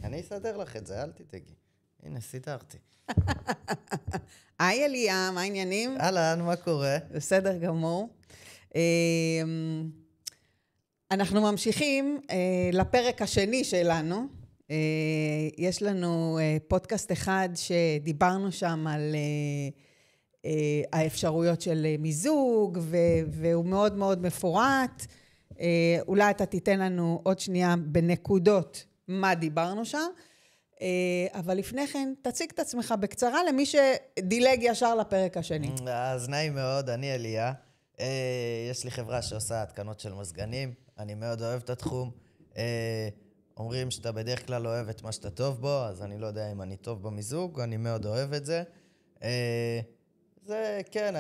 אני אסדר לך את זה, אל תדאגי. הנה, סידרתי. היי אליה, מה העניינים? אהלן, מה קורה? בסדר גמור. אנחנו ממשיכים לפרק השני שלנו. יש לנו פודקאסט אחד שדיברנו שם על האפשרויות של מיזוג, והוא מאוד מאוד מפורט. אולי אתה תיתן לנו עוד שנייה בנקודות מה דיברנו שם. אבל לפני כן, תציג את עצמך בקצרה למי שדילג ישר לפרק השני. אז נעים מאוד, אני אליה. יש לי חברה שעושה התקנות של מזגנים. אני מאוד אוהב את התחום. אומרים שאתה בדרך כלל אוהב את מה שאתה טוב בו, אז אני לא יודע אם אני טוב במיזוג, אני מאוד אוהב את זה. זה, כן,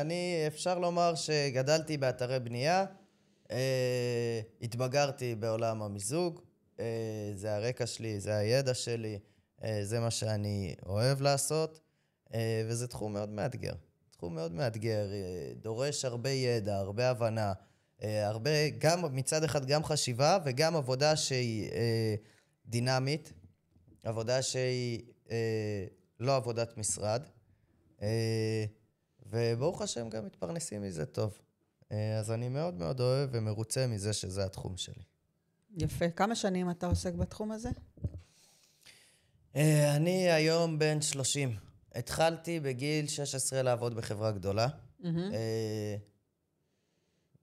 אפשר לומר שגדלתי באתרי בנייה, התבגרתי בעולם המיזוג, זה הרקע שלי, זה הידע שלי, זה מה שאני אוהב לעשות, וזה תחום מאוד מאתגר. תחום מאוד מאתגר, דורש הרבה ידע, הרבה הבנה, הרבה, גם מצד אחד גם חשיבה וגם עבודה שהיא דינמית, עבודה שהיא לא עבודת משרד, וברוך השם גם מתפרנסים מזה טוב. אז אני מאוד מאוד אוהב ומרוצה מזה שזה התחום שלי. יפה. כמה שנים אתה עוסק בתחום הזה? אני היום בן 30. התחלתי בגיל 16 לעבוד בחברה גדולה.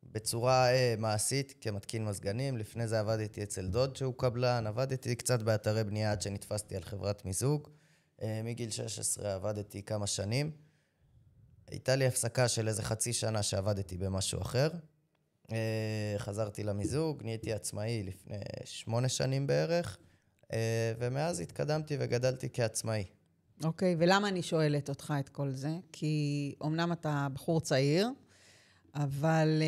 בצורה מעשית כמתקין מזגנים. לפני זה עבדתי אצל דוד שהוא קבלן. עבדתי קצת באתרי בנייה עד שנתפסתי על חברת מיזוג. מגיל 16 עבדתי כמה שנים. הייתה לי הפסקה של איזה חצי שנה שעבדתי במשהו אחר. חזרתי למיזוג, נהייתי עצמאי לפני 8 שנים בערך, ומאז התקדמתי וגדלתי כעצמאי. אוקיי, ולמה אני שואלת אותך את כל זה? כי אומנם אתה בחור צעיר, אבל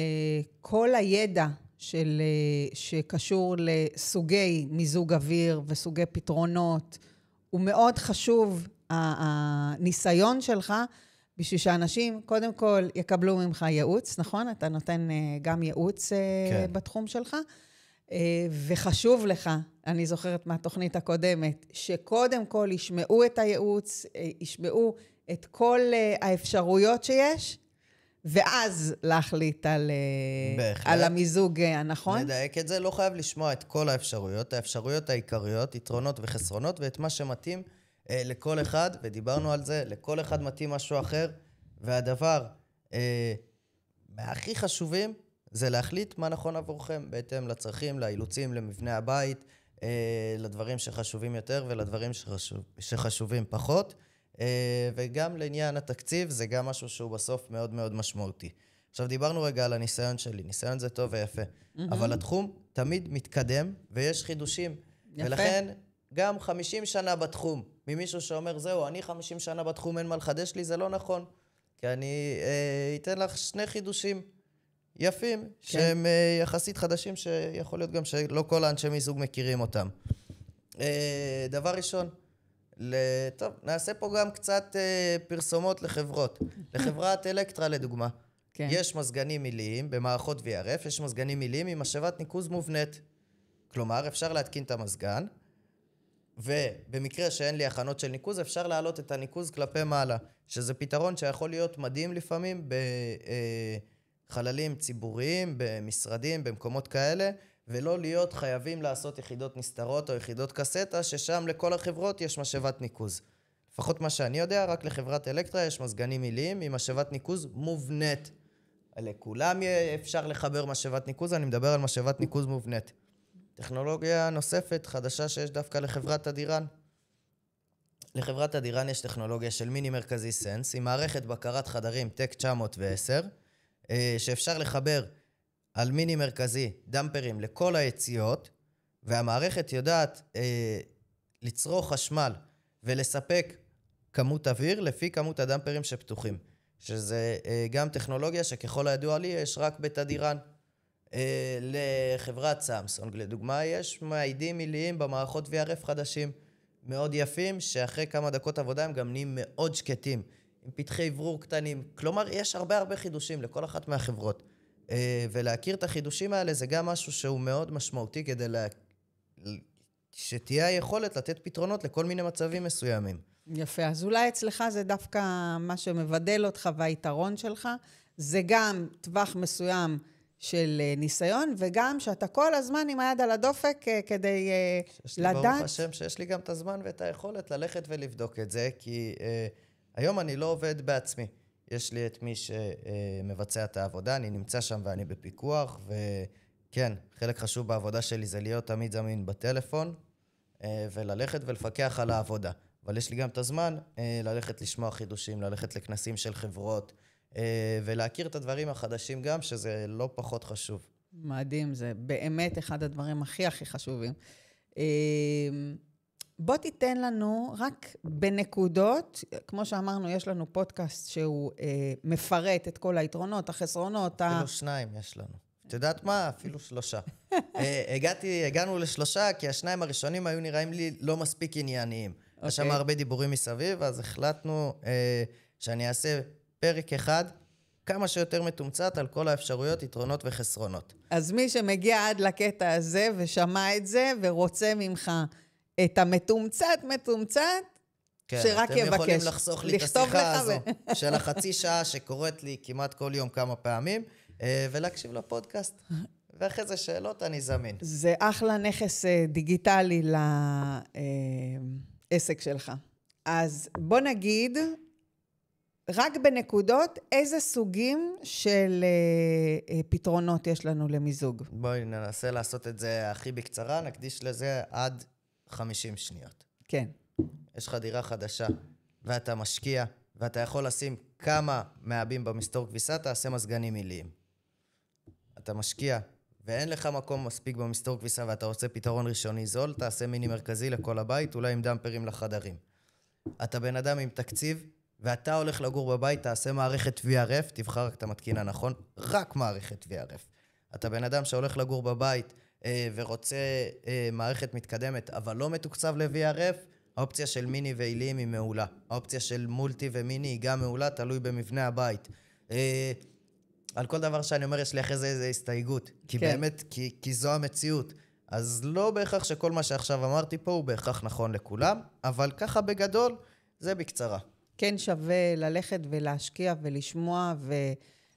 כל הידע שקשור לסוגי מיזוג אוויר וסוגי פתרונות, הוא מאוד חשוב, הניסיון שלך, בשביל שאנשים קודם כל יקבלו ממך ייעוץ, נכון? אתה נותן גם ייעוץ כן. בתחום שלך, וחשוב לך, אני זוכרת מהתוכנית הקודמת, שקודם כל ישמעו את הייעוץ, ישמעו את כל האפשרויות שיש, ואז להחליט על המיזוג הנכון. לדייק את זה, לא חייב לשמוע את כל האפשרויות, האפשרויות העיקריות, יתרונות וחסרונות, ואת מה שמתאים לכל אחד, ודיברנו על זה, לכל אחד מתאים משהו אחר, והדבר מהכי חשובים זה להחליט מה נכון עבורכם, בהתאם לצרכים, לאילוצים, למבנה הבית, לדברים שחשובים יותר ולדברים שחשובים פחות, וגם לעניין התקציב, זה גם משהו שהוא בסוף מאוד מאוד משמעותי. עכשיו דיברנו רגע על הניסיון שלי, ניסיון זה טוב ויפה, אבל התחום תמיד מתקדם ויש חידושים, יפה. ולכן גם 50 שנה בתחום, ממישהו שאומר, זהו, אני 50 שנה בתחום, אין מה לחדש לי, זה לא נכון. כי אני אתן לך 2 חידושים יפים, כן. שהם יחסית חדשים, שיכול להיות גם שלא כל האנשי מיזוג מכירים אותם. דבר ראשון, טוב, נעשה פה גם קצת פרסומות לחברות. לחברת אלקטרה, לדוגמה. כן. יש מזגנים מיליים במערכות VRF, יש מזגנים מיליים עם משאבת ניקוז מובנית. כלומר, אפשר להתקין את המזגן, ובמקרה שאין לי הכנות של ניקוז, אפשר להעלות את הניקוז כלפי מעלה, שזה פתרון שיכול להיות מדהים לפעמים בחללים ציבוריים, במשרדים, במקומות כאלה, ולא להיות חייבים לעשות יחידות נסתרות או יחידות קסטה, ששם לכל החברות יש משאבת ניקוז. לפחות מה שאני יודע, רק לחברת אלקטרה יש מזגנים מיליים עם משאבת ניקוז מובנית. לכולם אפשר לחבר משאבת ניקוז, אני מדבר על משאבת ניקוז מובנית. טכנולוגיה נוספת, חדשה שיש דווקא לחברת הדירן. לחברת הדירן יש טכנולוגיה של מיני מרכזי סנס, עם מערכת בקרת חדרים טק 910, שאפשר לחבר על מיני מרכזי דמפרים לכל היציאות, והמערכת יודעת לצרוך חשמל ולספק כמות אוויר לפי כמות הדמפרים שפתוחים. שזה גם טכנולוגיה שככל הידוע לי יש רק בתדירן. לחברת סמסונג, לדוגמה, יש מעידים מיליים במערכות VRF חדשים מאוד יפים, שאחרי כמה דקות עבודה הם גם נהיים מאוד שקטים, עם פתחי עברור קטנים. כלומר, יש הרבה חידושים לכל אחת מהחברות. ולהכיר את החידושים האלה זה גם משהו שהוא מאוד משמעותי כדי שתהיה היכולת לתת פתרונות לכל מיני מצבים מסוימים. יפה, אז אולי אצלך זה דווקא מה שמבדל אותך והיתרון שלך, זה גם טווח מסוים של ניסיון, וגם שאתה כל הזמן עם היד על הדופק כדי לדעת. ברוך השם שיש לי גם את הזמן ואת היכולת ללכת ולבדוק את זה, כי היום אני לא עובד בעצמי. יש לי את מי שמבצע את העבודה, אני נמצא שם ואני בפיקוח, וכן, חלק חשוב בעבודה שלי זה להיות תמיד זמין בטלפון, וללכת ולפקח על העבודה. אבל יש לי גם את הזמן ללכת לשמוע חידושים, ללכת לכנסים של חברות, ולהכיר את הדברים החדשים גם, שזה לא פחות חשוב. מדהים, זה באמת אחד הדברים הכי חשובים. בוא תיתן לנו רק בנקודות, כמו שאמרנו, יש לנו פודקאסט שהוא מפרט את כל היתרונות, החסרונות. אפילו 2 יש לנו. את יודעת מה? אפילו 3. הגענו ל3, כי 2 הראשונים היו נראים לי לא מספיק ענייניים. יש שם הרבה דיבורים מסביב, אז החלטנו שאני אעשה פרק אחד, כמה שיותר מתומצת על כל האפשרויות, יתרונות וחסרונות. אז מי שמגיע עד לקטע הזה ושמע את זה ורוצה ממך את המתומצת, כן, שרק יבקש. אתם יכולים לחסוך לי את השיחה הזו של החצי שעה שקורית לי כמעט כל יום כמה פעמים, ולהקשיב לפודקאסט. ואחרי זה שאלות אני זמין. זה אחלה נכס דיגיטלי לעסק שלך. אז בוא נגיד, רק בנקודות, איזה סוגים של פתרונות יש לנו למיזוג? בואי ננסה לעשות את זה הכי בקצרה, נקדיש לזה עד 50 שניות. כן. יש לך דירה חדשה, ואתה משקיע, ואתה יכול לשים כמה מעבים במסתור כביסה, תעשה מזגנים עיליים. אתה משקיע, ואין לך מקום מספיק במסתור כביסה, ואתה רוצה פתרון ראשוני זול, תעשה מיני מרכזי לכל הבית, אולי עם דמפרים לחדרים. אתה בן אדם עם תקציב, ואתה הולך לגור בבית, תעשה מערכת VRF, תבחר רק את המתקין הנכון, רק מערכת VRF. אתה בן אדם שהולך לגור בבית ורוצה מערכת מתקדמת, אבל לא מתוקצב ל-VRF, האופציה של מיני ועיליים היא מעולה. האופציה של מולטי ומיני היא גם מעולה, תלוי במבנה הבית. על כל דבר שאני אומר, יש לי אחרי זה איזו הסתייגות. כי באמת, כי זו המציאות. אז לא בהכרח שכל מה שעכשיו אמרתי פה הוא בהכרח נכון לכולם, אבל ככה בגדול, זה בקצרה. כן שווה ללכת ולהשקיע ולשמוע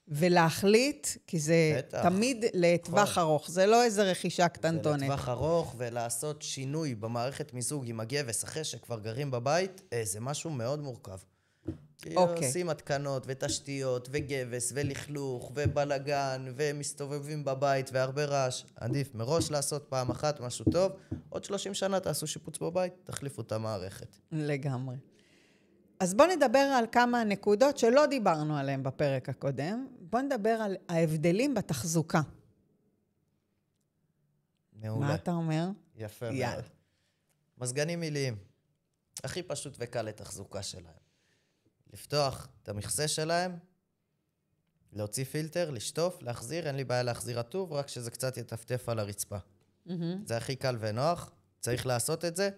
ולהחליט, כי זה בטח. תמיד לטווח ארוך. זה לא איזה רכישה קטנטונת. זה לטווח ארוך, ולעשות שינוי במערכת מיזוג עם הגבס, אחרי שכבר גרים בבית, זה משהו מאוד מורכב. עושים התקנות ותשתיות וגבס ולכלוך ובלגן ומסתובבים בבית והרבה רעש. עדיף מראש לעשות פעם אחת משהו טוב, עוד 30 שנה תעשו שיפוץ בבית, תחליפו את המערכת. לגמרי. אז בוא נדבר על כמה נקודות שלא דיברנו עליהן בפרק הקודם. בוא נדבר על ההבדלים בתחזוקה. מעולה. מה אתה אומר? יפה מאוד. מזגנים עיליים. הכי פשוט וקל לתחזוקה שלהם. לפתוח את המכסה שלהם, להוציא פילטר, לשטוף, להחזיר, אין לי בעיה להחזיר רטוב, רק שזה קצת יטפטף על הרצפה. זה הכי קל ונוח, צריך לעשות את זה.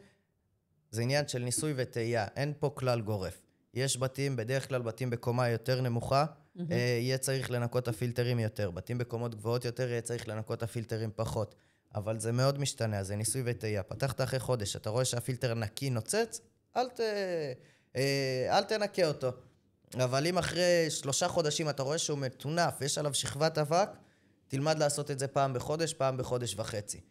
זה עניין של ניסוי וטעייה, אין פה כלל גורף. יש בתים, בדרך כלל בתים בקומה יותר נמוכה, יהיה צריך לנקות הפילטרים יותר. בתים בקומות גבוהות יותר, יהיה צריך לנקות הפילטרים פחות. אבל זה מאוד משתנה, זה ניסוי וטעייה. פתחת אחרי חודש, אתה רואה שהפילטר נקי נוצץ, אל תנקה אותו. אבל אם אחרי 3 חודשים אתה רואה שהוא מטונף ויש עליו שכבת אבק, תלמד לעשות את זה פעם בחודש, פעם בחודש וחצי.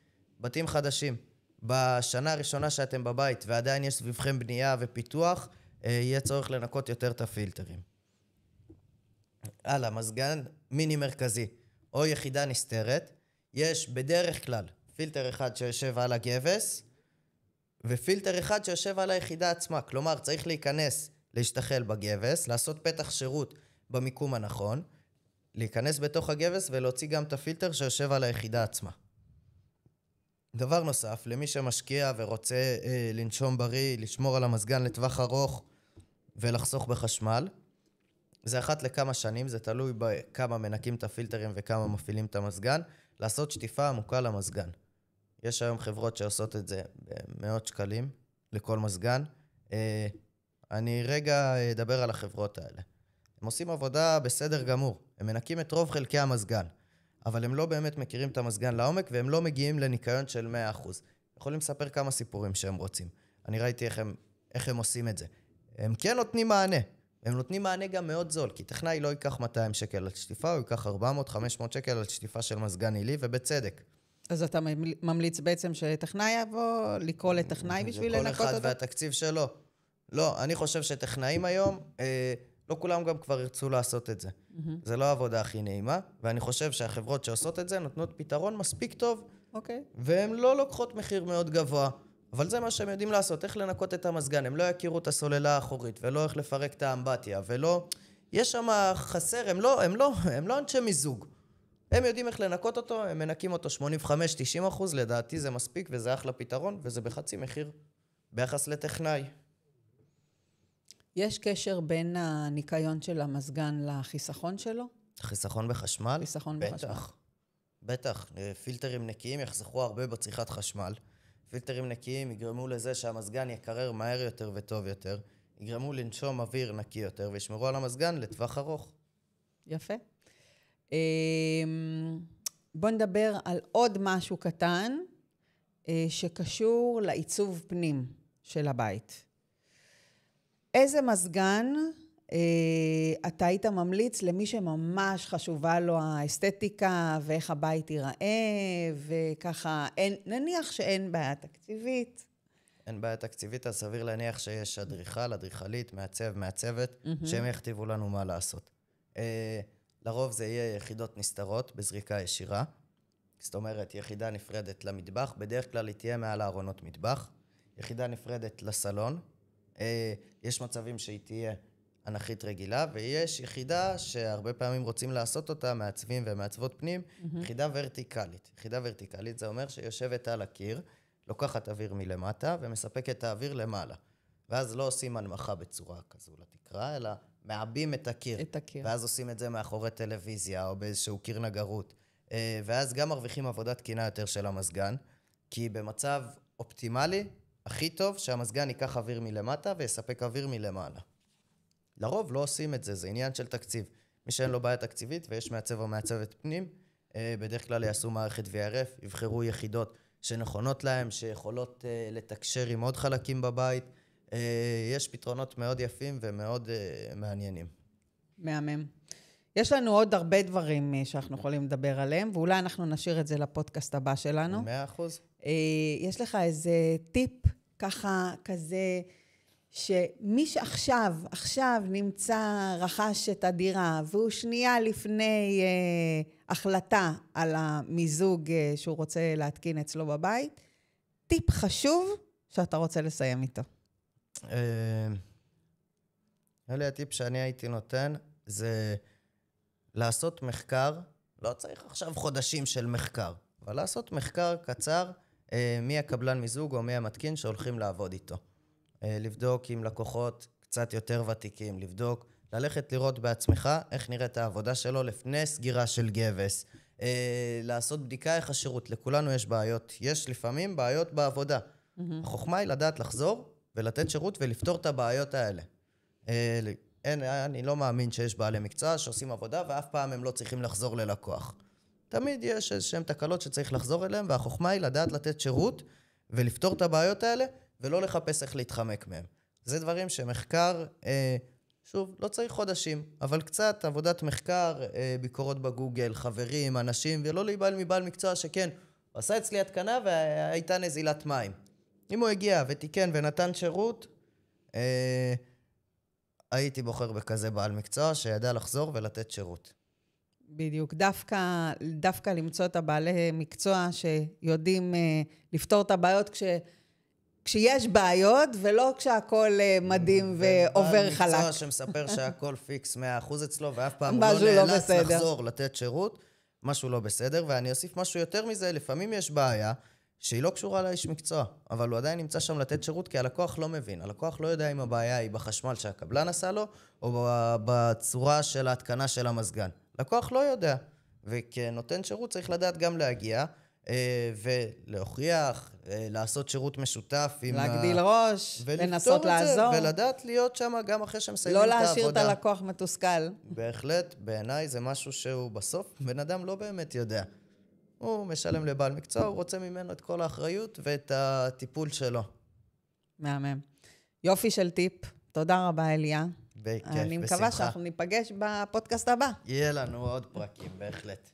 בתים חדשים. בשנה הראשונה שאתם בבית ועדיין יש סביבכם בנייה ופיתוח, יהיה צורך לנקות יותר את הפילטרים. הלאה, מזגן מיני מרכזי או יחידה נסתרת. יש בדרך כלל פילטר אחד שיושב על הגבס, ופילטר אחד שיושב על היחידה עצמה. כלומר, צריך להיכנס, להשתחל בגבס, לעשות פתח שירות במיקום הנכון, להיכנס בתוך הגבס ולהוציא גם את הפילטר שיושב על היחידה עצמה. דבר נוסף, למי שמשקיע ורוצה לנשום בריא, לשמור על המזגן לטווח ארוך ולחסוך בחשמל, זה אחת לכמה שנים, זה תלוי בכמה מנקים את הפילטרים וכמה מפעילים את המזגן, לעשות שטיפה עמוקה למזגן. יש היום חברות שעושות את זה במאות שקלים לכל מזגן. אני רגע אדבר על החברות האלה. הם עושים עבודה בסדר גמור. הם מנקים את רוב חלקי המזגן, אבל הם לא באמת מכירים את המזגן לעומק, והם לא מגיעים לניקיון של 100%. יכולים לספר כמה סיפורים שהם רוצים. אני ראיתי איך הם עושים את זה. הם כן נותנים מענה. הם נותנים מענה גם מאוד זול, כי טכנאי לא ייקח 200 שקל על שטיפה, הוא ייקח 400-500 שקל על שטיפה של מזגן עילי, ובצדק. אז אתה ממליץ בעצם שטכנאי יבוא, לקרוא לטכנאי בשביל לנקות אותו? כל אחד והתקציב שלו. לא, אני חושב שטכנאים היום, לא כולם גם כבר ירצו לעשות את זה. זה לא העבודה הכי נעימה, ואני חושב שהחברות שעושות את זה נותנות פתרון מספיק טוב, והן לא לוקחות מחיר מאוד גבוה. אבל זה מה שהם יודעים לעשות, איך לנקות את המזגן. הם לא יכירו את הסוללה האחורית, ולא איך לפרק את האמבטיה, ולא... יש שם חסר, הם לא אנשי מיזוג. הם יודעים איך לנקות אותו, הם מנקים אותו 85-90%, לדעתי זה מספיק, וזה אחלה פתרון, וזה בחצי מחיר ביחס לטכנאי. יש קשר בין הניקיון של המזגן לחיסכון שלו? חיסכון בחשמל? חיסכון בחשמל. בטח. פילטרים נקיים יחסכו הרבה בצריכת חשמל. פילטרים נקיים יגרמו לזה שהמזגן יקרר מהר יותר וטוב יותר, יגרמו לנשום אוויר נקי יותר, וישמרו על המזגן לטווח ארוך. יפה. בוא נדבר על עוד משהו קטן, שקשור לעיצוב פנים של הבית. איזה מזגן אתה היית ממליץ למי שממש חשובה לו האסתטיקה ואיך הבית ייראה, וככה, נניח שאין בעיה תקציבית. אין בעיה תקציבית, אז סביר להניח שיש אדריכל, אדריכלית, מעצבת, שהם יכתיבו לנו מה לעשות. לרוב זה יהיה יחידות נסתרות בזריקה ישירה, זאת אומרת יחידה נפרדת למטבח, בדרך כלל היא תהיה מעל הארונות מטבח, יחידה נפרדת לסלון, יש מצבים שהיא תהיה אנכית רגילה, ויש יחידה שהרבה פעמים רוצים לעשות אותה, מעצבים ומעצבות פנים, יחידה ורטיקלית. יחידה ורטיקלית זה אומר שיושבת על הקיר, לוקחת אוויר מלמטה ומספקת האוויר למעלה. ואז לא עושים הנמכה בצורה כזו לתקרה, אלא מעבים את הקיר. ואז עושים את זה מאחורי טלוויזיה או באיזשהו קיר נגרות. ואז גם מרוויחים עבודה תקינה יותר של המזגן, כי במצב אופטימלי, הכי טוב שהמזגן ייקח אוויר מלמטה ויספק אוויר מלמעלה. לרוב לא עושים את זה, זה עניין של תקציב. מי שאין לו בעיה תקציבית ויש מעצב או מעצבת פנים, בדרך כלל יעשו מערכת VRF, יבחרו יחידות שנכונות להם, שיכולות לתקשר עם עוד חלקים בבית. יש פתרונות מאוד יפים ומאוד מעניינים. מהמם. יש לנו עוד הרבה דברים שאנחנו יכולים לדבר עליהם, ואולי אנחנו נשאיר את זה לפודקאסט הבא שלנו. 100%. יש לך איזה טיפ ככה, כזה, שמי שעכשיו נמצא, רכש את הדירה, והוא שנייה לפני החלטה על המיזוג שהוא רוצה להתקין אצלו בבית, טיפ חשוב שאתה רוצה לסיים איתו. הטיפ שאני הייתי נותן זה לעשות מחקר, לא צריך עכשיו חודשים של מחקר, אבל לעשות מחקר קצר מי הקבלן מיזוג או מי המתקין שהולכים לעבוד איתו. לבדוק עם לקוחות קצת יותר ותיקים, לבדוק, ללכת לראות בעצמך איך נראית העבודה שלו לפני סגירה של גבס, לעשות בדיקה איך השירות, לכולנו יש בעיות, יש לפעמים בעיות בעבודה. החוכמה היא לדעת לחזור ולתת שירות ולפתור את הבעיות האלה. אני לא מאמין שיש בעלי מקצוע שעושים עבודה ואף פעם הם לא צריכים לחזור ללקוח. תמיד יש איזשהם תקלות שצריך לחזור אליהם, והחוכמה היא לדעת לתת שירות ולפתור את הבעיות האלה, ולא לחפש איך להתחמק מהם. זה דברים שמחקר, שוב, לא צריך חודשים, אבל קצת עבודת מחקר, ביקורות בגוגל, חברים, אנשים, ולא להיבהל מבעל מקצוע שכן, הוא עשה אצלי התקנה והייתה נזילת מים. אם הוא הגיע ותיקן ונתן שירות, הייתי בוחר בכזה בעל מקצוע שידע לחזור ולתת שירות. בדיוק, דווקא למצוא את הבעלי מקצוע שיודעים לפתור את הבעיות כשיש בעיות, ולא כשהכל מדהים ועובר חלק. בעל מקצוע שמספר שהכל פיקס 100% אצלו, ואף פעם הוא לא נאלץ לחזור לתת שירות, משהו לא בסדר, ואני אוסיף משהו יותר מזה, לפעמים יש בעיה שהיא לא קשורה לאיש מקצוע, אבל הוא עדיין נמצא שם לתת שירות, כי הלקוח לא מבין. הלקוח לא יודע אם הבעיה היא בחשמל שהקבלן עשה לו, או בצורה של ההתקנה של המזגן. לקוח לא יודע, וכנותן שירות צריך לדעת גם להגיע, ולהוכיח, לעשות שירות משותף עם להגדיל ראש, לנסות לעזור. ולדעת להיות שם גם אחרי שמסיימים את העבודה. לא להשאיר את הלקוח מתוסכל. בהחלט, בעיניי זה משהו שהוא בסוף, בן אדם לא באמת יודע. הוא משלם לבעל מקצוע, הוא רוצה ממנו את כל האחריות ואת הטיפול שלו. מהמם. יופי של טיפ. תודה רבה, אליה. בכיף, אני מקווה שאנחנו ניפגש בפודקאסט הבא. יהיה לנו עוד פרקים, בהחלט.